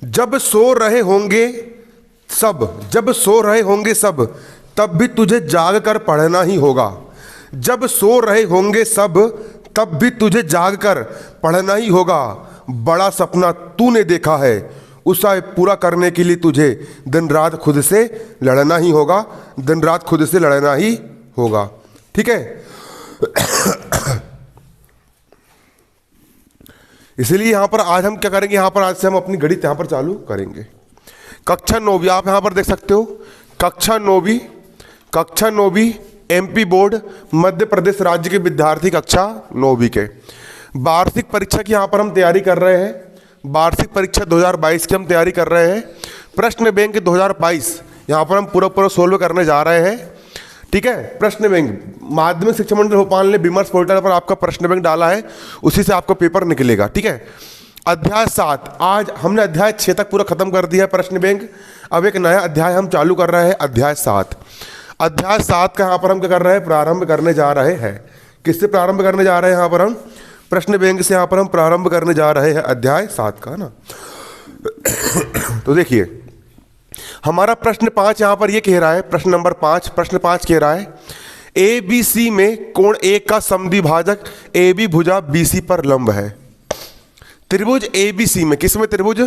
जब सो रहे होंगे जब सो रहे होंगे सब, तब भी तुझे जाग कर पढ़ना ही होगा। जब सो रहे होंगे सब, तब भी तुझे जाग कर पढ़ना ही होगा। बड़ा सपना तूने देखा है, उसे पूरा करने के लिए तुझे दिन रात खुद से लड़ना ही होगा। दिन रात खुद से लड़ना ही होगा। ठीक है। इसलिए यहां पर आज हम क्या करेंगे, यहां पर आज से हम अपनी गणित यहां पर चालू करेंगे। कक्षा 9वीं आप यहां पर देख सकते हो, कक्षा 9वीं एमपी बोर्ड मध्य प्रदेश राज्य के विद्यार्थी कक्षा 9वीं के वार्षिक परीक्षा की यहां पर हम तैयारी कर रहे हैं। वार्षिक परीक्षा 2022 की हम तैयारी कर रहे हैं। प्रश्न बैंक 2022 यहां पर हम पूरा सोल्व करने जा रहे हैं। ठीक है। प्रश्न बैंक माध्यमिक शिक्षा मंडल भोपाल ने विमर्श पोर्टल पर आपका प्रश्न बैंक डाला है, उसी से आपका पेपर निकलेगा। ठीक है। अध्याय 7, आज हमने अध्याय 6 तक पूरा खत्म कर दिया है प्रश्न बैंक। अब एक नया अध्याय हम चालू कर रहे हैं, अध्याय 7। अध्याय 7 का यहाँ पर हम क्या कर रहे हैं, प्रारंभ करने जा रहे हैं। किससे प्रारंभ करने जा रहे हैं, यहाँ पर हम प्रश्न बैंक से यहाँ पर हम प्रारंभ करने जा रहे हैं अध्याय 7 का ना। तो देखिए हमारा प्रश्न 5 यहाँ पर ये कह रहा है, प्रश्न नंबर 5, प्रश्न 5 कह रहा है ए बी सी में कोण ए का समद्विभाजक ए बी भुजा बी सी पर लंब है। त्रिभुज ए बी सी में, किस में, त्रिभुज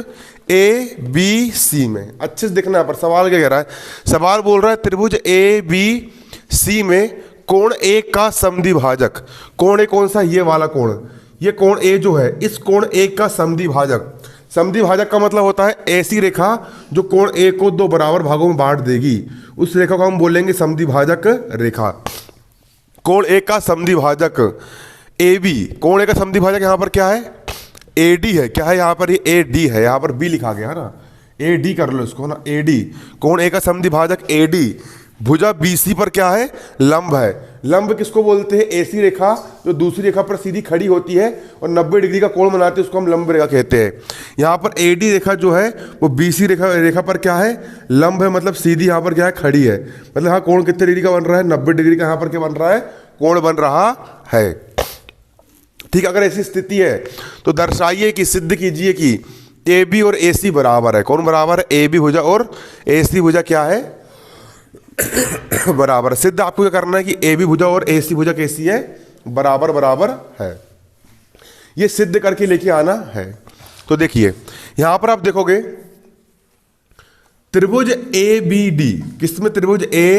ए बी सी में। अच्छे से देखना यहाँ पर सवाल क्या कह रहा है। सवाल बोल रहा है त्रिभुज ए बी सी में कोण ए का समद्विभाजक। कोण ए कौन सा, ये वाला कोण, ये कोण ए जो है, इस कोण ए का समद्विभाजक। समद्विभाजक का मतलब होता है ऐसी रेखा जो कोण ए को 2 बराबर भागों में बांट देगी, उस रेखा को हम बोलेंगे समद्विभाजक रेखा। कोण ए का समद्विभाजक ए बी, कोण ए का समद्विभाजक यहाँ पर क्या है, ए डी है। क्या है यहाँ पर, ये ए डी है, यहाँ पर बी लिखा गया है ना, ए डी कर लो इसको ना, ए डी। कोण ए का समद्विभाजक ए डी, भुजा बी सी पर क्या है, लंब है। लंब किसको बोलते हैं, ऐसी रेखा जो दूसरी रेखा पर सीधी खड़ी होती है और 90 डिग्री का कोण बनाती है, उसको हम लंब रेखा कहते हैं। यहाँ पर ए डी रेखा जो है वो बी सी रेखा पर क्या है, लंब है, मतलब सीधी यहाँ पर क्या है, खड़ी है। मतलब यहाँ कोण कितने डिग्री का बन रहा है, 90 डिग्री का यहाँ पर क्या बन रहा है, कोण बन रहा है। ठीक, अगर ऐसी स्थिति है तो दर्शाइए कि, सिद्ध कीजिए कि ए बी और ए सी बराबर है। कौन बराबर है, ए बी भुजा और ए सी भुजा क्या है, बराबर। सिद्ध आपको क्या करना है कि ए बी भुजा और ए सी भुजा कैसी है, बराबर बराबर है। ये सिद्ध करके लेके आना है। तो देखिए यहां पर आप देखोगे त्रिभुज ए बी डी, किसमें, त्रिभुज ए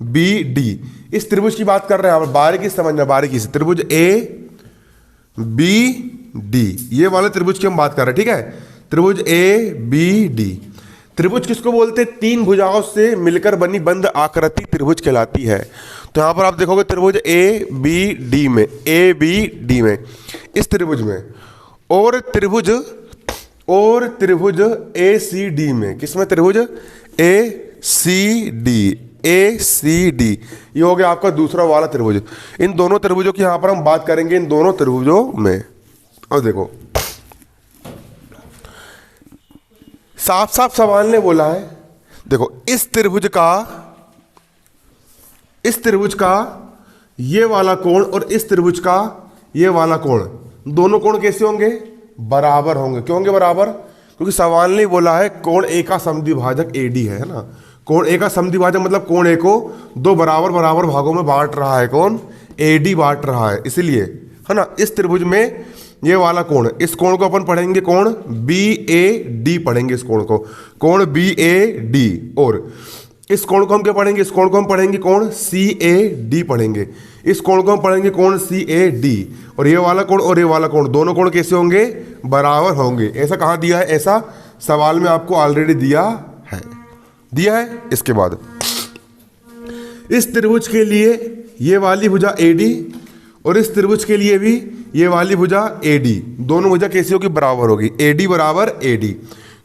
बी डी, इस त्रिभुज की बात कर रहे हैं। बारीकी समझना, बारीकी से, त्रिभुज ए बी डी, ये वाले त्रिभुज की हम बात कर रहे हैं। ठीक है। त्रिभुज ए बी डी, त्रिभुज किसको बोलते हैं, 3 भुजाओं से मिलकर बनी बंद आकृति त्रिभुज कहलाती है। तो यहां पर आप देखोगे त्रिभुज ए बी डी में, ए बी डी में, इस त्रिभुज में, और त्रिभुज ए सी डी में, किसमें, त्रिभुज ए सी डी, ए सी डी, ये हो गया आपका दूसरा वाला त्रिभुज। इन दोनों त्रिभुजों की यहां पर हम बात करेंगे, इन दोनों त्रिभुजों में। और देखो साफ साफ सवाल ने बोला है, देखो इस त्रिभुज का ये वाला कोण और इस त्रिभुज का ये वाला कोण, दोनों कोण कैसे होंगे, बराबर होंगे। क्यों होंगे बराबर, क्योंकि सवाल ने बोला है कोण ए का समद्विभाजक ए डी है ना। कोण ए का समद्विभाजक मतलब कोण ए को 2 बराबर बराबर भागों में बांट रहा है, कौन, ए डी बांट रहा है, इसलिए है ना। इस त्रिभुज में ये वाला कोण, इस कोण को अपन पढ़ेंगे कोण बी ए डी पढ़ेंगे, इस कोण को कोण बी ए डी, और इस कोण को हम क्या पढ़ेंगे, इस कोण को हम पढ़ेंगे कोण सी ए डी पढ़ेंगे, इस कोण को हम पढ़ेंगे कोण सी ए डी, और ये वाला कोण और ये वाला कोण, दोनों कोण कैसे होंगे, बराबर होंगे। ऐसा कहाँ दिया है, ऐसा सवाल में आपको ऑलरेडी दिया है। इसके बाद इस त्रिभुज के लिए ये वाली भुजा ए डी और इस त्रिभुज के लिए भी ये वाली भुजा ए डी, दोनों भुजा कैसी होगी, बराबर होगी। ए डी बराबर ए डी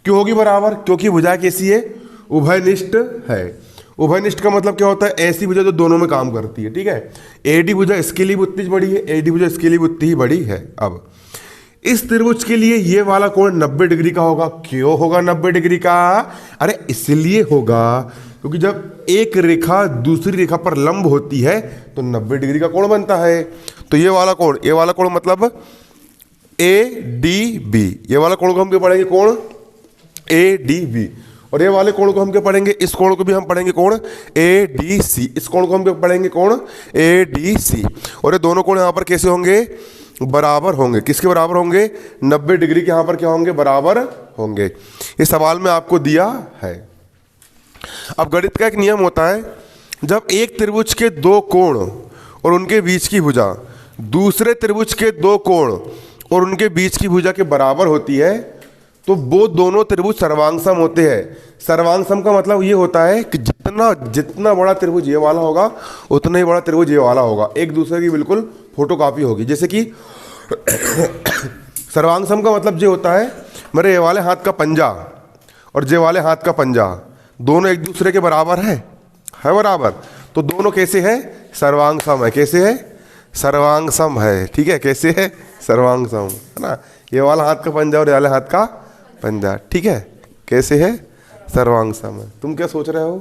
क्यों होगी बराबर, क्योंकि भुजा कैसी है, उभयनिष्ठ है। उभयनिष्ठ का मतलब क्या होता है, ऐसी भुजा जो दोनों में काम करती है। ठीक है। ए डी भुजा इसके लिए भी उतनी बड़ी है, ए डी भुजा इसके लिए भी उतनी ही बड़ी है। अब इस त्रिभुज के लिए ये वाला कोण 90 डिग्री का होगा। क्यों होगा 90 डिग्री का, अरे इसलिए होगा क्योंकि जब एक रेखा दूसरी रेखा पर लंब होती है तो 90 डिग्री का कोण बनता है। तो ये वाला कोण मतलब ए डी बी, ये वाला कोण को हम क्या पढ़ेंगे, कोण ए डी बी। और ये वाले कोण को हम क्या पढ़ेंगे, इस कोण को भी हम पढ़ेंगे कोण ए डी सी। इस कोण को हम क्या पढ़ेंगे कोण ए डी सी। और ये दोनों कोण यहाँ पर कैसे होंगे, बराबर होंगे। किसके बराबर होंगे, 90 डिग्री के यहाँ पर क्या होंगे, बराबर होंगे। ये सवाल में आपको दिया है। अब गणित का एक नियम होता है, जब एक त्रिभुज के दो कोण और उनके बीच की भुजा दूसरे त्रिभुज के दो कोण और उनके बीच की भुजा के बराबर होती है तो वो दोनों त्रिभुज सर्वांगसम होते हैं। सर्वांगसम का मतलब ये होता है कि जितना बड़ा त्रिभुज ये वाला होगा उतना ही बड़ा त्रिभुज ये वाला होगा, एक दूसरे की बिल्कुल फोटोकॉपी होगी। जैसे कि सर्वांगसम का मतलब ये होता है, मेरे ये वाले हाथ का पंजा और ये वाले हाथ का पंजा दोनों एक दूसरे के बराबर है बराबर, तो दोनों कैसे है, सर्वांगसम है। कैसे है, सर्वांगसम है। ठीक है, कैसे है, सर्वांगसम, है ना। ये वाला हाथ का पंजा और ये वाले हाथ का पंजा, ठीक है, कैसे है, सर्वांगसम है। तुम क्या सोच रहे हो,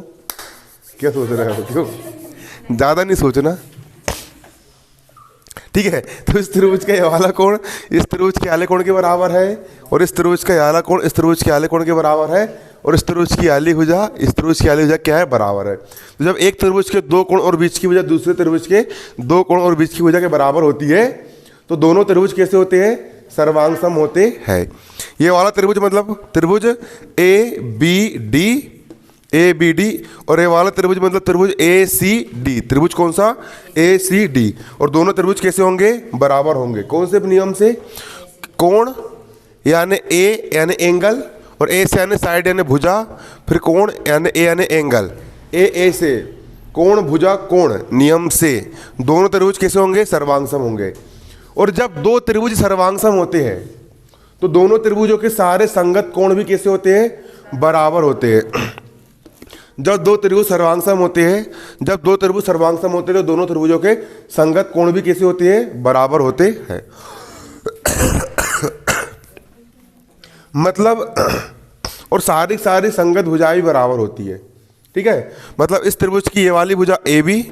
क्या सोच रहे हो, क्यों ज़्यादा नहीं सोचना, ठीक है। तो इस त्रिभुज का ये वाला कोण इस त्रिभुज के आले कोण के बराबर है और इस त्रिभुज का ये वाला कोण इस त्रिभुज के आले कोण के बराबर है और इस त्रिभुज की आली भुजा इस त्रिभुज की आली भुजा क्या है, बराबर है। तो जब एक त्रिभुज के दो कोण और बीच की भुजा दूसरे त्रिभुज के दो कोण और बीच की भुजा के बराबर होती है तो दोनों त्रिभुज कैसे होते हैं, सर्वांगसम होते हैं। ये वाला त्रिभुज मतलब त्रिभुज ए बी डी और ये वाला त्रिभुज मतलब त्रिभुज ए सी डी। त्रिभुज कौन सा, ए सी डी। और दोनों त्रिभुज कैसे होंगे, बराबर होंगे। कौन से नियम से, कोण यानी ए यानी एंगल और ए से यानी साइड यानी भुजा, फिर कोण यानी ए यानी एंगल, ए से कोण भुजा कोण नियम से दोनों त्रिभुज कैसे होंगे, सर्वांगसम होंगे। और जब दो त्रिभुज सर्वांगसम होते हैं तो दोनों त्रिभुजों के सारे संगत कोण भी कैसे होते हैं, बराबर होते हैं। जब दो त्रिभुज सर्वांगसम होते हैं तो दोनों त्रिभुजों के संगत कोण भी कैसे होते हैं, बराबर होते हैं। मतलब और सारी संगत भुजाएं बराबर होती है। ठीक है, मतलब इस त्रिभुज की ये वाली भुजा ए बी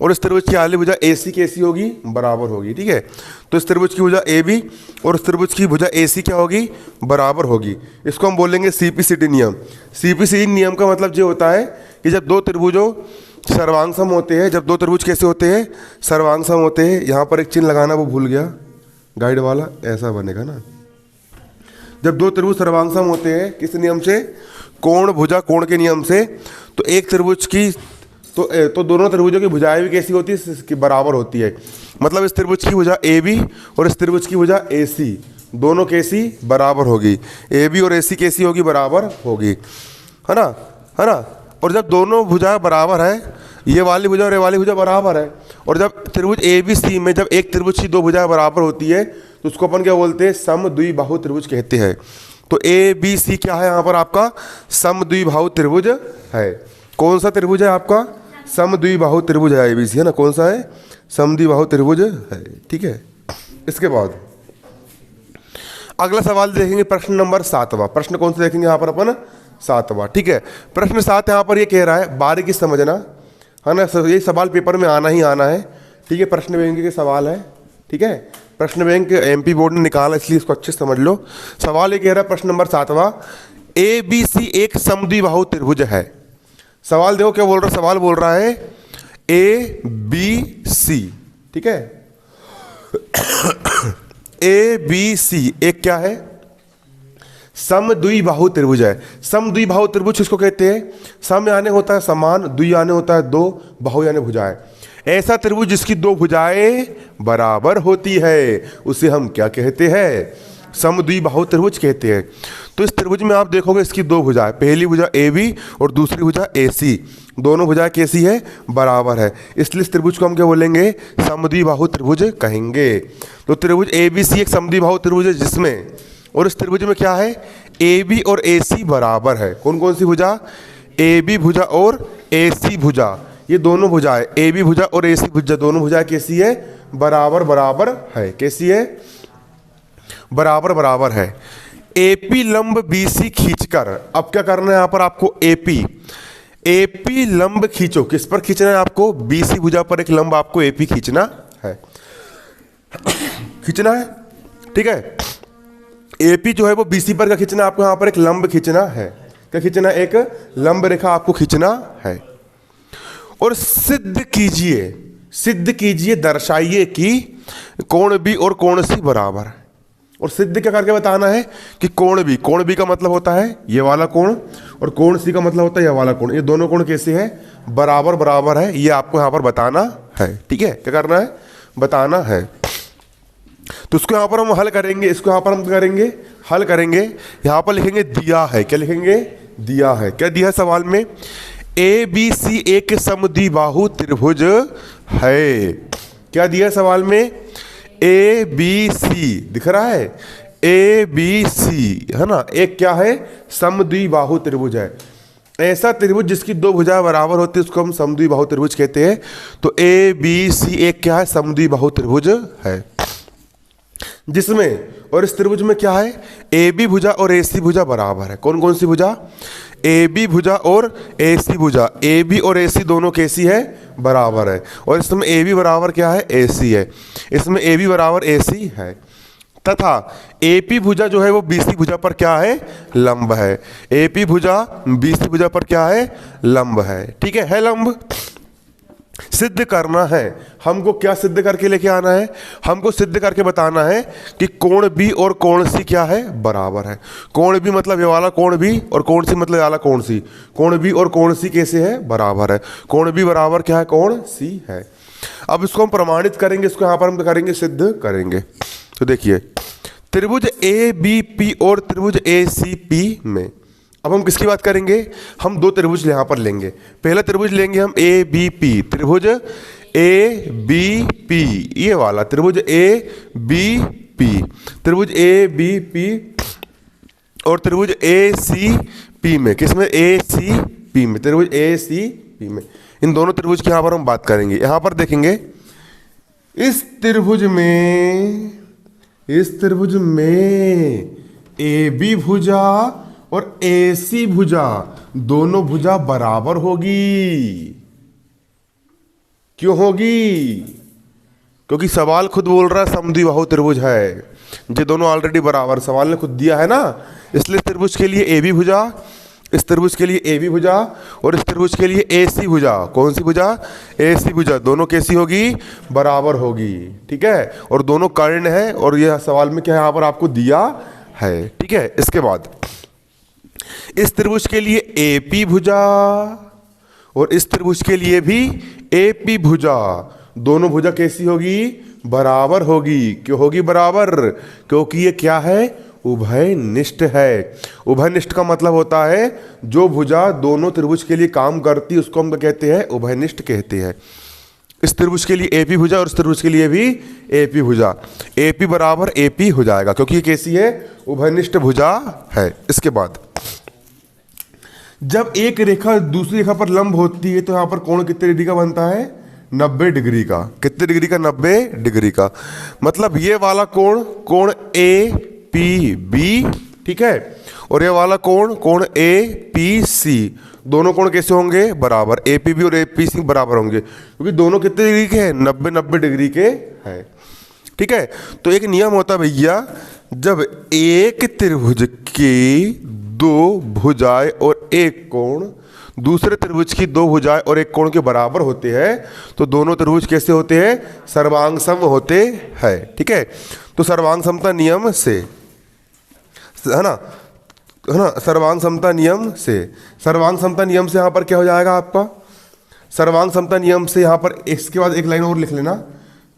और इस त्रिभुज की वाली भुजा ए सी कैसी होगी, बराबर होगी। ठीक है, तो इस त्रिभुज की भुजा ए बी और इस त्रिभुज की भुजा ए सी क्या होगी, बराबर होगी। इसको हम बोलेंगे सीपीसीटी नियम। सीपीसीटी नियम का मतलब ये होता है कि जब दो त्रिभुजों सर्वांगसम होते हैं, जब दो त्रिभुज कैसे होते हैं, सर्वांगसम होते हैं। यहाँ पर एक चिन्ह लगाना वो भूल गया, गाइड वाला ऐसा बनेगा ना। जब दो त्रिभुज सर्वांगसम होते हैं किस नियम से, कोण भुजा कोण के नियम से, तो एक त्रिभुज की तो दोनों त्रिभुजों की भुजाएं भी कैसी होती है, इसकी बराबर होती है। मतलब इस त्रिभुज की भुजा ए बी और इस त्रिभुज की भुजा ए सी दोनों कैसी, बराबर होगी। ए बी और ए सी कैसी होगी, बराबर होगी, है ना, है ना। और जब दोनों भुजा बराबर है, ये वाली भुजा और ये वाली भुजा बराबर है, और जब त्रिभुज ए बी सी में जब एक त्रिभुज की दो भुजाएं बराबर होती है तो उसको अपन क्या बोलते हैं, समद्विबाहु त्रिभुज कहते हैं। तो ए बी सी क्या है यहाँ पर आपका, समद्विबाहु त्रिभुज है। कौन सा त्रिभुज है आपका, समद्विबाहु त्रिभुज है, एबीसी है ना। कौन सा है, समद्विबाहु त्रिभुज है। ठीक है, इसके बाद अगला सवाल देखेंगे, प्रश्न नंबर 7वां। प्रश्न कौन सा देखेंगे यहाँ पर अपन, 7वां। ठीक है, प्रश्न 7 यहाँ पर ये कह रहा है, बारीकी समझना है ना, ये सवाल पेपर में आना ही आना है। ठीक है, प्रश्न बैंक के सवाल है। ठीक है, प्रश्न बैंक एमपी बोर्ड ने निकाला, इसलिए इसको अच्छे से समझ लो। सवाल ये कह रहा है, प्रश्न नंबर 7वां, ए बी सी एक समद्विबाहु त्रिभुज है। सवाल देखो क्या बोल रहा है, सवाल बोल रहा है ए बी सी। ठीक है, ए बी सी एक क्या है, समद्विबाहु त्रिभुज है। समद्विबाहु त्रिभुज किसको कहते हैं, सम यानी होता है समान, द्वि यानी होता है दो, बाहु यानी भुजाएं। ऐसा त्रिभुज जिसकी दो भुजाएं बराबर होती है उसे हम क्या कहते हैं, समद्विबाहु त्रिभुज कहते हैं। तो इस त्रिभुज में आप देखोगे इसकी दो भुजाएं, पहली भुजा ए बी और दूसरी भुजा ए सी, दोनों भुजाएं कैसी है, बराबर है। इसलिए इस त्रिभुज को हम क्या बोलेंगे, समद्विबाहु त्रिभुज कहेंगे। तो त्रिभुज ए बी सी एक समद्विबाहु त्रिभुज है जिसमें, और इस त्रिभुज में क्या है, ए बी और ए सी बराबर है। कौन कौन सी भुजा, ए बी भुजा और ए सी भुजा, ये दोनों भुजाएं ए बी भुजा और ए सी भुजा दोनों भुजाएं कैसी है, बराबर बराबर है। कैसी है, बराबर बराबर है। एपी लंब बीसी खींचकर, अब क्या करना है यहाँ पर आपको, एपी लंब खींचो। किस पर खींचना है आपको, बीसी भुजा पर एक लंब आपको एपी खींचना है, खींचना है। ठीक है, AP जो है वो BC पर का खींचना, आपको यहाँ पर एक लंब खींचना है। क्या खींचना? एक लंब रेखा आपको खींचना है। और सिद्ध कीजिए, दर्शाइए कि कोण B और कोण C बराबर है। और सिद्ध क्या करके बताना है कि कोण B का मतलब होता है ये वाला कोण, और कोण C का मतलब होता है ये वाला कोण। ये दोनों कोण कैसे है? बराबर है। ये आपको यहाँ पर बताना है। ठीक है, क्या करना है? बताना है। तो इसको यहाँ पर हम हल करेंगे, इसको यहाँ पर हम करेंगे हल करेंगे। यहाँ पर लिखेंगे दिया है। क्या लिखेंगे? दिया है। क्या दिया है सवाल में? ABC एक समद्विबाहु त्रिभुज है। क्या दिया सवाल में? ABC दिख रहा है, ABC है ना, एक क्या है? समद्विबाहु त्रिभुज है। ऐसा त्रिभुज जिसकी दो भुजाएं बराबर होती है उसको हम समद्विबाहु त्रिभुज कहते हैं। तो ABC एक क्या है? समद्विबाहु त्रिभुज है, जिसमें, और इस त्रिभुज में क्या है? AB भुजा और AC भुजा बराबर है। कौन कौन सी भुजा? AB भुजा और AC भुजा। AB और AC दोनों कैसी है? बराबर है। और इसमें AB बराबर क्या है? AC है। इसमें AB बराबर AC है। तथा AP भुजा जो है वो BC भुजा पर क्या है? लंब है। AP भुजा BC भुजा पर क्या है? लंब है। ठीक है लंब। सिद्ध करना है हमको। क्या सिद्ध करके लेके आना है? हमको सिद्ध करके बताना है कि कोण B और कोण C क्या है? बराबर है। कोण B मतलब ये वाला कोण B, और कोण C मतलब ये वाला कोण C। कोण B और कोण C कैसे है? बराबर है। कोण B बराबर क्या है? कोण C है। अब इसको हम प्रमाणित करेंगे, इसको यहाँ पर हम करेंगे सिद्ध करेंगे। तो देखिए, त्रिभुज ABP और त्रिभुज ACP में, अब हम किसकी बात करेंगे? हम दो त्रिभुज यहाँ पर लेंगे। पहला त्रिभुज लेंगे हम ABP, त्रिभुज ABP, ये वाला त्रिभुज ABP, त्रिभुज ABP और त्रिभुज ACP में, किसमें? ACP में, त्रिभुज ACP में। इन दोनों त्रिभुज की यहाँ पर हम बात करेंगे। यहाँ पर देखेंगे इस त्रिभुज में AB भुजा और AC भुजा, दोनों भुजा बराबर होगी। क्यों होगी? क्योंकि सवाल खुद बोल रहा है समद्विबाहु त्रिभुज है। ये दोनों ऑलरेडी बराबर, सवाल ने खुद दिया है ना, इसलिए त्रिभुज के लिए AB भुजा, इस त्रिभुज के लिए AB भुजा और इस त्रिभुज के लिए AC भुजा। कौन सी भुजा? AC भुजा। दोनों कैसी होगी? बराबर होगी। ठीक है, और दोनों कर्ण है, और यह सवाल में क्या है? यहाँ पर आपको दिया है। ठीक है, इसके बाद इस त्रिभुज के लिए AP भुजा और इस त्रिभुज के लिए भी AP भुजा, दोनों भुजा कैसी होगी? बराबर होगी। क्यों होगी बराबर? क्योंकि ये क्या है? उभयनिष्ठ है। उभयनिष्ठ का मतलब होता है जो भुजा दोनों त्रिभुज के लिए काम करती है उसको हम कहते हैं उभयनिष्ठ कहते हैं। इस त्रिभुज के लिए AP भुजा और इस त्रिभुज के लिए भी AP भुजा, AP बराबर AP हो जाएगा क्योंकि ये कैसी है? उभयनिष्ठ भुजा है। इसके बाद जब एक रेखा दूसरी रेखा पर लंब होती है तो यहाँ पर कोण कितने डिग्री का बनता है? 90 डिग्री का। कितने डिग्री का? 90 डिग्री का। मतलब ये वाला कोण, कोण APB, ठीक है, और ये वाला कोण, कोण APC, दोनों कोण कैसे होंगे? बराबर। APB और APC बराबर होंगे क्योंकि दोनों कितने डिग्री के हैं? 90 डिग्री के हैं। ठीक है, तो एक नियम होता है भैया, जब एक त्रिभुज की दो भुजाएं और एक कोण दूसरे त्रिभुज की दो भुजाएं और एक कोण के बराबर होते हैं तो दोनों त्रिभुज कैसे होते हैं? सर्वांग सम होते हैं। ठीक है, तो सर्वांग समता नियम से, है ना, सर्वांग समता नियम से, सर्वांग समता नियम से यहाँ पर क्या हो जाएगा आपका? सर्वांग समता नियम से यहाँ पर इसके बाद एक लाइन और लिख लेना,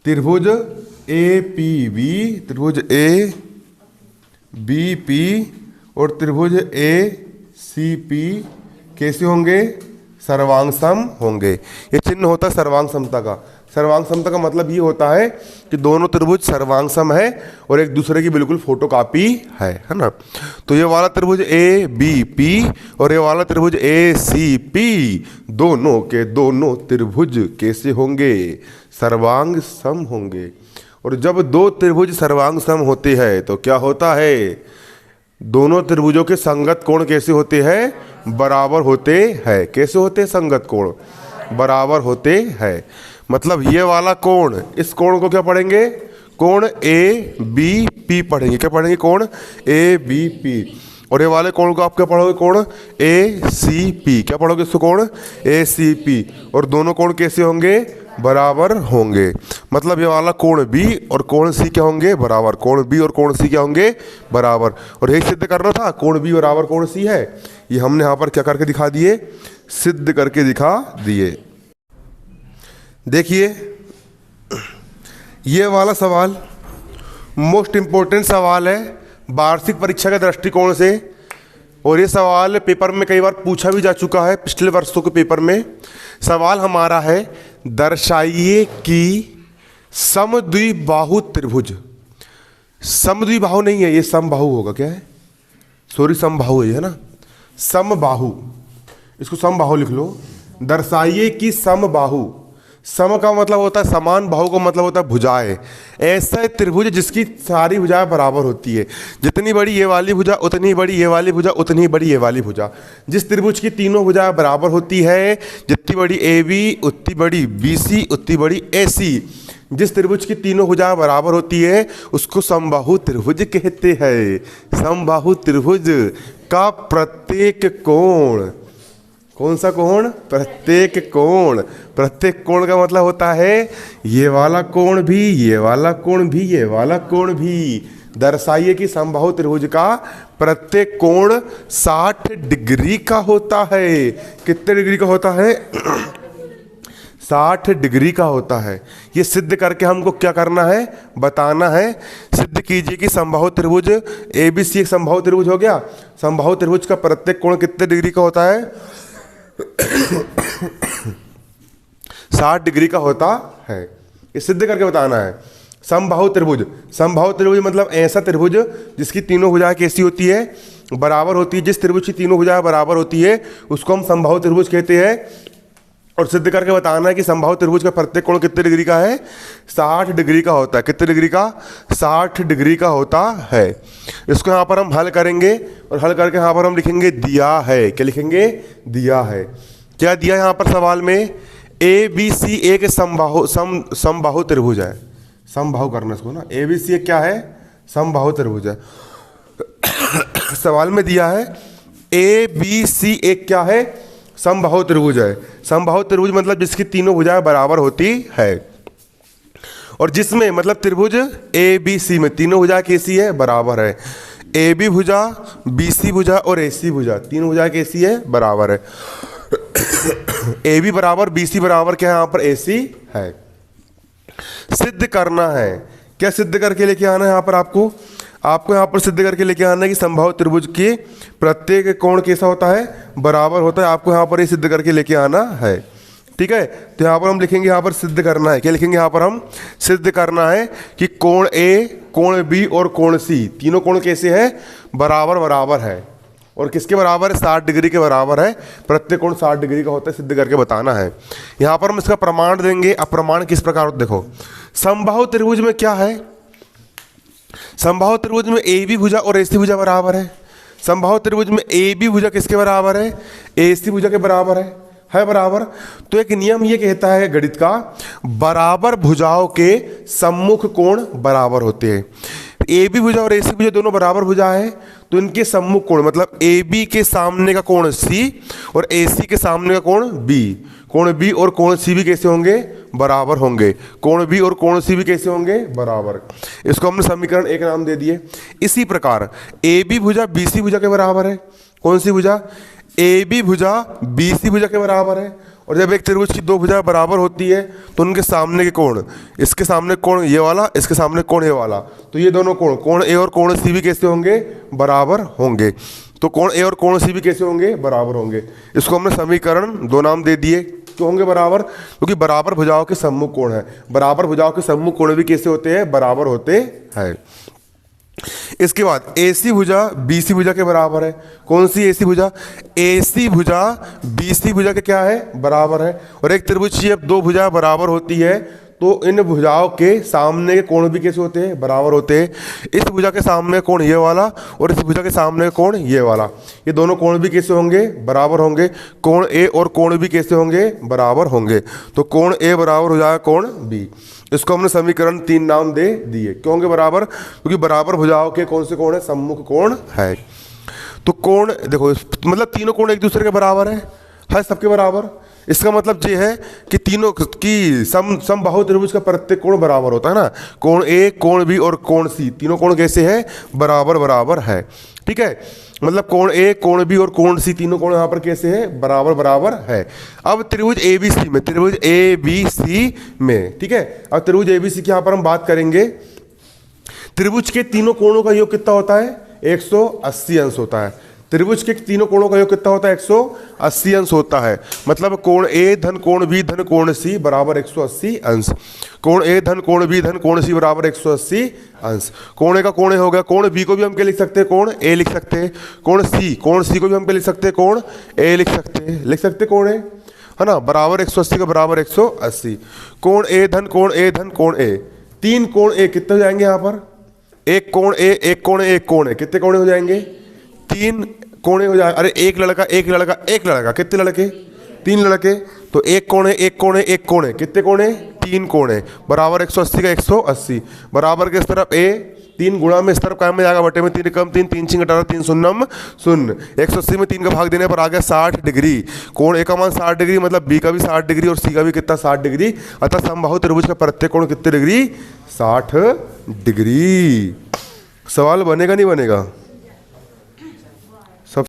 त्रिभुज APB, त्रिभुज ABP और त्रिभुज ACP कैसे होंगे? सर्वांग सम होंगे। ये चिन्ह होता है सर्वांग समता का। सर्वांग समता का मतलब ये होता है कि दोनों त्रिभुज सर्वांग सम है और एक दूसरे की बिल्कुल फोटोकॉपी है ना। तो ये वाला त्रिभुज ABP और ये वाला त्रिभुज ACP, दोनों के दोनों त्रिभुज कैसे होंगे? सर्वांग सम होंगे। और जब दो त्रिभुज सर्वांग सम होते हैं तो क्या होता है? दोनों त्रिभुजों के संगत कोण कैसे होते हैं? बराबर होते हैं। कैसे होते हैं? संगत कोण बराबर होते हैं। मतलब ये वाला कोण, इस कोण को क्या पढ़ेंगे? कोण ए बी पी पढ़ेंगे। क्या पढ़ेंगे? कोण ए बी पी। और ये वाले कोण को आप क्या पढ़ोगे? कोण ए सी पी। क्या पढ़ोगे इसको? कोण ए सी पी। और दोनों कोण कैसे होंगे? बराबर होंगे। मतलब ये वाला कोण बी और कोण सी क्या होंगे? बराबर। कोण बी और कोण सी क्या होंगे? बराबर। और यही सिद्ध करना था, कोण बी बराबर कोण सी है। ये हमने यहाँ पर क्या करके दिखा दिए? सिद्ध करके दिखा दिए। देखिए ये वाला सवाल मोस्ट इम्पोर्टेंट सवाल है वार्षिक परीक्षा के दृष्टिकोण से, और ये सवाल पेपर में कई बार पूछा भी जा चुका है पिछले वर्षों के पेपर में। सवाल हमारा है, दर्शाइए कि समद्विबाहु त्रिभुज, समद्विबाहु नहीं है ये, समबाहु होगा। क्या है? सॉरी, समबाहु है ना, समबाहु, इसको समबाहु लिख लो। दर्शाइए कि समबाहु, सम का मतलब होता है समान, बाहु का मतलब होता है भुजाएं। ऐसा त्रिभुज जिसकी सारी भुजाएं बराबर होती है। जितनी बड़ी ये वाली भुजा उतनी बड़ी ये वाली भुजा उतनी बड़ी ये वाली भुजा। जिस त्रिभुज की तीनों भुजाएं बराबर होती है, जितनी बड़ी ए बी उतनी बड़ी बी सी उतनी बड़ी ए सी, जिस त्रिभुज की तीनों भुजाएं बराबर होती है उसको समबाहु त्रिभुज कहते हैं। समबाहु त्रिभुज का प्रत्येक कोण, कौन सा कोण? प्रत्येक कोण। प्रत्येक कोण का मतलब होता है ये वाला कोण भी, ये वाला कोण भी, ये वाला कोण भी। दर्शाइए कि समबाहु त्रिभुज का प्रत्येक कोण 60 डिग्री का होता है। कितने डिग्री का होता है? 60 डिग्री का होता है। ये सिद्ध करके हमको क्या करना है? बताना है। सिद्ध कीजिए कि समबाहु त्रिभुज ए बी सी एक समबाहु त्रिभुज हो गया। समबाहु त्रिभुज का प्रत्येक कोण कितने डिग्री का होता है? 60 डिग्री का होता है। ये सिद्ध करके बताना है। समबाहु त्रिभुज, समबाहु त्रिभुज मतलब ऐसा त्रिभुज जिसकी तीनों भुजाएं कैसी होती है? बराबर होती है। जिस त्रिभुज की तीनों भुजाएं बराबर होती है उसको हम समबाहु त्रिभुज कहते हैं। और सिद्ध करके बताना है कि समबाहु त्रिभुज का प्रत्येक कोण कितने डिग्री का है? 60 डिग्री का होता है। कितने डिग्री का? 60 डिग्री का होता है। इसको यहाँ पर हम हल करेंगे और हल करके यहाँ पर हम लिखेंगे दिया है। क्या लिखेंगे? दिया है। क्या दिया यहाँ पर सवाल में? ए बी सी एक समबाहु त्रिभुज है। समबाहु करना इसको ना, ए बी सी एक क्या है? समबाहु त्रिभुज है। सवाल में दिया है ए बी सी एक क्या है? समबाहु त्रिभुज है। समबाहु त्रिभुज मतलब जिसकी तीनों भुजाएं बराबर होती है, और जिसमें मतलब त्रिभुज ए बी सी में तीनों भुजाएं कैसी है? बराबर है। ए बी भुजा, बी सी भुजा और ए सी भुजा, तीनों भुजाएं कैसी है? बराबर है। ए बी बराबर बी सी बराबर क्या है? यहाँ पर ए सी है। सिद्ध करना है। क्या सिद्ध करके लेके आना है यहाँ पर? आपको यहाँ पर सिद्ध करके लेके आना है कि समबाहु त्रिभुज के प्रत्येक कोण कैसा होता है? बराबर होता है। आपको यहाँ पर ये सिद्ध करके लेके आना है। ठीक है, तो यहाँ पर हम लिखेंगे, यहाँ पर सिद्ध करना है। क्या लिखेंगे? यहाँ पर हम सिद्ध करना है कि कोण ए, कोण बी और कोण सी तीनों कोण कैसे है? बराबर बराबर है। और किसके बराबर है? 60 डिग्री के बराबर है। प्रत्येक कोण 60 डिग्री का होता है। सिद्ध करके बताना है। यहाँ पर हम इसका प्रमाण देंगे। अब प्रमाण किस प्रकार होता है? देखो, समबाहु त्रिभुज में क्या है? समबाहु त्रिभुज में ए बी भुजा और ए सी भुजा बराबर है। समबाहु त्रिभुज में ए बी भुजा किसके बराबर है? ए सी भुजा के बराबर है बराबर। तो एक नियम ये कहता है गणित का, बराबर भुजाओं के सम्मुख कोण बराबर होते हैं। ए बी भुजा और ए सी भुजा दोनों बराबर भुजा है, तो इनके सम्मुख कोण मतलब ए बी के सामने का कोण सी और ए सी के सामने का कोण बी, कोण बी और कोण सी भी कैसे होंगे? बराबर होंगे। कोण बी और कोण सी भी कैसे होंगे? बराबर। इसको हमने समीकरण 1 नाम दे दिए। इसी प्रकार ए बी भुजा बी सी भुजा के बराबर है। कौन सी भुजा? ए बी भुजा बी सी भुजा के बराबर है। और जब एक त्रिभुज की दो भुजाएं बराबर होती है तो उनके सामने के कोण, इसके सामने कोण ये वाला, इसके सामने कोण ये वाला, तो ये दोनों कोण, कोण ए और कोण सी भी कैसे होंगे? बराबर होंगे। तो कोण ए और कोण सी भी कैसे होंगे? बराबर होंगे। इसको हमने समीकरण 2 नाम दे दिए। क्यों होंगे बराबर? क्योंकि बराबर भुजाओं के सम्मुख कोण है। बराबर भुजाओं के सम्मुख कोण भी कैसे होते हैं? बराबर होते हैं। इसके बाद ए सी भुजा बी सी भुजा के बराबर है। कौन सी ए सी भुजा? ए सी भुजा बी सी भुजा के क्या है? बराबर है। और एक त्रिभुज की जब दो भुजाएं बराबर होती है तो इन भुजाओं के सामने के कोण भी कैसे होते हैं? बराबर होते हैं। इस भुजा के सामने कोण ये वाला और इस भुजा के सामने कोण ये वाला, ये दोनों कोण भी कैसे होंगे? बराबर होंगे। कोण ए और कोण बी कैसे होंगे? बराबर होंगे। तो कोण ए बराबर हो जाएगा कोण बी। इसको हमने समीकरण 3 नाम दे दिए। क्यों के बराबर? क्योंकि बराबर भुजाओं के कौन से कोण है? सम्मुख कोण है। तो कोण देखो, मतलब तीनों कोण एक दूसरे के बराबर है सबके बराबर। इसका मतलब ये है कि तीनों की समबाहु त्रिभुज का प्रत्येक कोण बराबर होता है ना। कोण ए, कोण बी और कोण सी, तीनों कोण कैसे है? बराबर बराबर है। ठीक है, मतलब कोण ए, कोण बी और कोण सी, तीनों कोण यहाँ पर कैसे है? बराबर बराबर है। अब त्रिभुज ए बी सी में, त्रिभुज ए बी सी में, ठीक है, अब त्रिभुज ए बी सी की यहाँ पर हम बात करेंगे। त्रिभुज के तीनों कोणों का योग कितना होता है? 180 अंश होता है। त्रिभुज के तीनों कोणों का योग कितना होता है? 180 अंश होता है। मतलब कोण ए धन कोण बी धन कोण सी बराबर 180 अंश। कोण ए धन कोण बी धन कोण सी बराबर 180 अंश। कोण ए का कोण ए हो गया। कोण बी को भी हम क्या लिख सकते हैं? कोण ए लिख सकते हैं। कोण सी को भी हम क्या लिख सकते हैं? कोण ए लिख सकते कोण ए, है ना, बराबर 180 का बराबर 180। कोण ए धन कोण ए, तीन कोण ए कितने हो जाएंगे यहाँ पर? एक कोण ए, एक कोण ए, एक कोण ए, कितने कोणे हो जाएंगे? 3 कोणे हो जाए। अरे एक लड़का कितने लड़के? 3 लड़के। तो एक कोणे एक कोणे एक कोणे, कितने कोणे? 3 कोणे बराबर 180 का 180 बराबर के इस तरफ ए 3 गुणा में इस तरफ काम में जाएगा, बटे में 3 कम 3, 3 6 18, 3 शून्यम शून्य। 180 में 3 का भाग देने पर आ गया 60 डिग्री। कोण ए का मान 60 डिग्री, मतलब बी का भी 60 डिग्री और सी का भी कितना? 60 डिग्री। अतः समबाहु त्रिभुज का प्रत्येक कोण कितने डिग्री? 60 डिग्री। सवाल बनेगा नहीं बनेगा?